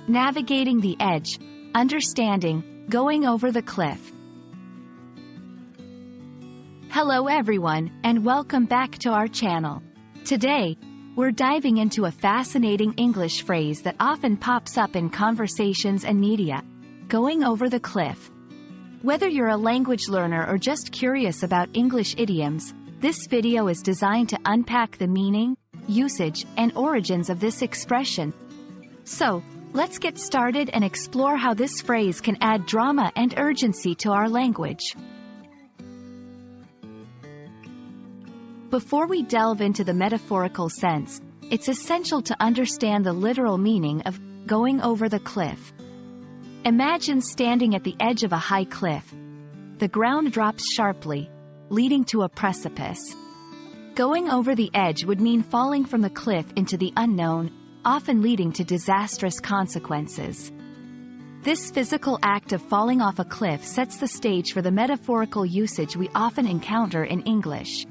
navigating the edge, understanding, going over the cliff. Hello everyone, and welcome back to our channel. Today, we're diving into a fascinating English phrase that often pops up in conversations and media: going over the cliff. Whether you're a language learner or just curious about English idioms, this video is designed to unpack the meaning, usage, and origins of this expression. So, let's get started and explore how this phrase can add drama and urgency to our language. Before we delve into the metaphorical sense, it's essential to understand the literal meaning of going over the cliff. Imagine standing at the edge of a high cliff. The ground drops sharply, leading to a precipice. Going over the edge would mean falling from the cliff into the unknown, often leading to disastrous consequences. This physical act of falling off a cliff sets the stage for the metaphorical usage we often encounter in English.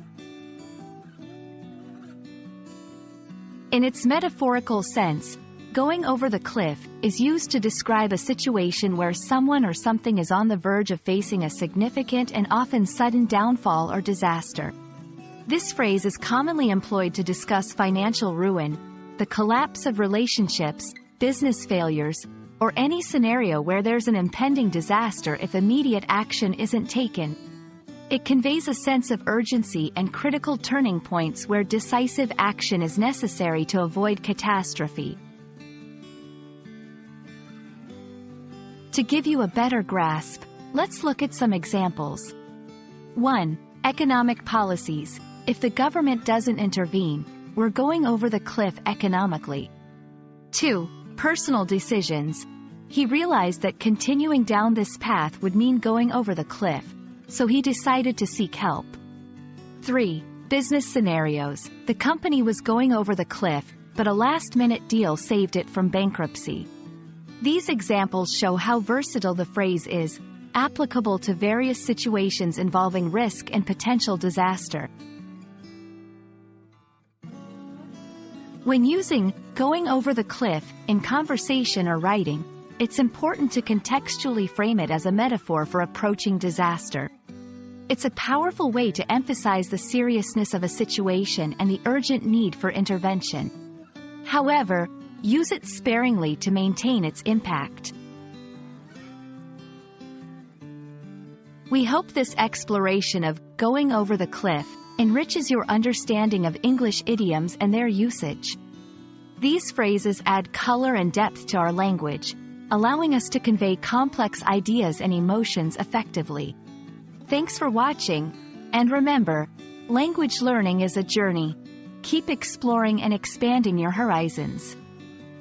In its metaphorical sense, going over the cliff is used to describe a situation where someone or something is on the verge of facing a significant and often sudden downfall or disaster. This phrase is commonly employed to discuss financial ruin, the collapse of relationships, business failures, or any scenario where there's an impending disaster if immediate action isn't taken. It conveys a sense of urgency and critical turning points where decisive action is necessary to avoid catastrophe. To give you a better grasp, let's look at some examples. 1. Economic policies. If the government doesn't intervene, we're going over the cliff economically. 2. Personal decisions. He realized that continuing down this path would mean going over the cliff, so he decided to seek help. 3. Business scenarios. The company was going over the cliff, but a last-minute deal saved it from bankruptcy. These examples show how versatile the phrase is, applicable to various situations involving risk and potential disaster. When using going over the cliff in conversation or writing, it's important to contextually frame it as a metaphor for approaching disaster. It's a powerful way to emphasize the seriousness of a situation and the urgent need for intervention. However, use it sparingly to maintain its impact. We hope this exploration of going over the cliff enriches your understanding of English idioms and their usage. These phrases add color and depth to our language, allowing us to convey complex ideas and emotions effectively. Thanks for watching, and remember, language learning is a journey. Keep exploring and expanding your horizons.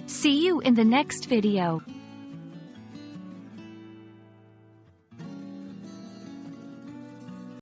See you in the next video.